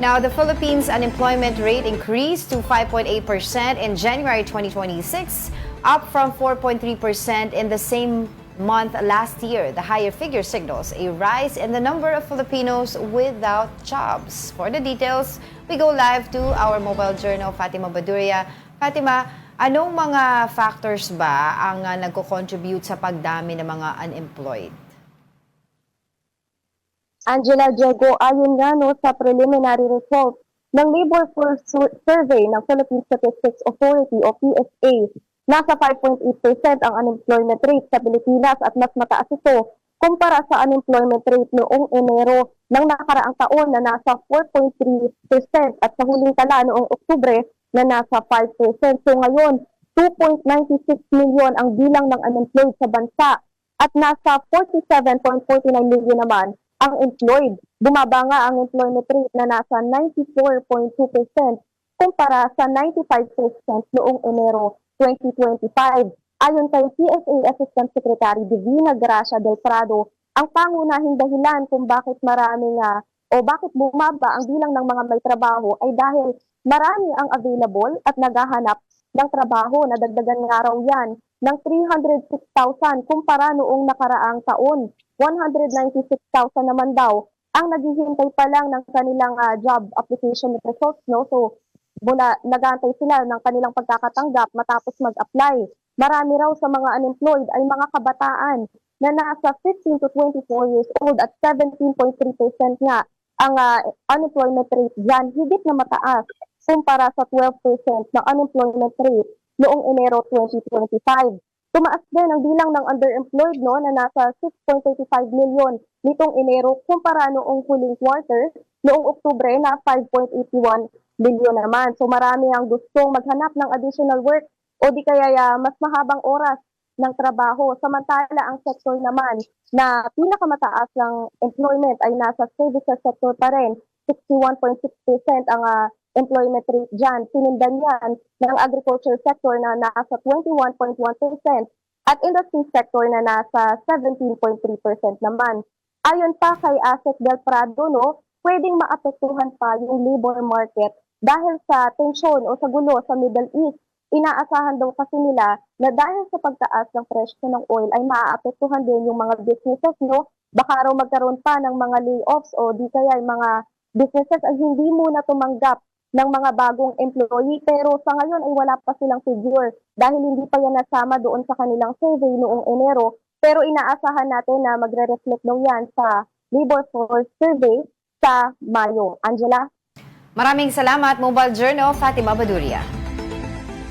Now, the Philippines unemployment rate increased to 5.8% in January 2026, up from 4.3% in the same month last year. The higher figure signals a rise in the number of Filipinos without jobs. For the details, we go live to our mobile journal, Fatima Baduria. Fatima, anong mga factors ba ang nagko-contribute sa pagdami ng mga unemployed? Angela Diego, ayon nga sa preliminary results ng Labor Force Survey ng Philippine Statistics Authority o PSA, nasa 5.8% ang unemployment rate sa Pilipinas at mas mataas ito kumpara sa unemployment rate noong Enero ng nakaraang taon na nasa 4.3% at sa huling tala noong Oktubre na nasa 5%. So ngayon, 2.96 million ang bilang ng unemployed sa bansa at nasa 47.49 million naman ang employed. Bumaba nga ang employment rate na nasa 94.2% kumpara sa 95% noong Enero 2025. Ayon kay PSA Assistant Secretary Divina Gracia del Prado, ang pangunahing dahilan kung bakit bakit bumaba ang bilang ng mga may trabaho ay dahil marami ang available at naghahanap ng trabaho. Nadagdagan nga raw yan ng 306,000 kumpara noong nakaraang taon. 196,000 naman daw ang naghihintay pa lang ng kanilang job application results. So, nag-aantay sila ng kanilang pagkakatanggap matapos mag-apply. Marami raw sa mga unemployed ay mga kabataan na nasa 15 to 24 years old at 17.3% nga ang unemployment rate dyan, higit na mataas kumpara sa 12% ng unemployment rate noong Enero 2025. Tumaas din ang bilang ng underemployed na nasa 6.35 million nitong Enero kumpara noong huling quarter, noong Oktubre na 5.81 million naman. So marami ang gustong maghanap ng additional work o di kaya mas mahabang oras ng trabaho. Samantala ang sector naman na pinakamataas ng employment ay nasa services sector pa rin. 61.6% ang employment rate dyan. Sinundan yan ng agriculture sector na nasa 21.1% at industry sector na nasa 17.3% naman. Ayon pa kay Asset Del Prado, pwedeng maapektuhan pa yung labor market dahil sa tensyon o sa gulo sa Middle East. Inaasahan daw kasi nila na dahil sa pagtaas ng presyo ng oil ay maaapektuhan din yung mga businesses, Baka raw magkaroon pa ng mga layoffs o di kaya yung mga businesses ay hindi muna tumanggap ng mga bagong employee, pero sa ngayon ay wala pa silang figure dahil hindi pa yan nasama doon sa kanilang survey noong Enero, pero inaasahan natin na magre-reflect daw yan sa Labor Force Survey sa Mayo. Angela? Maraming salamat, Mobile Journal, Fatima Baduria.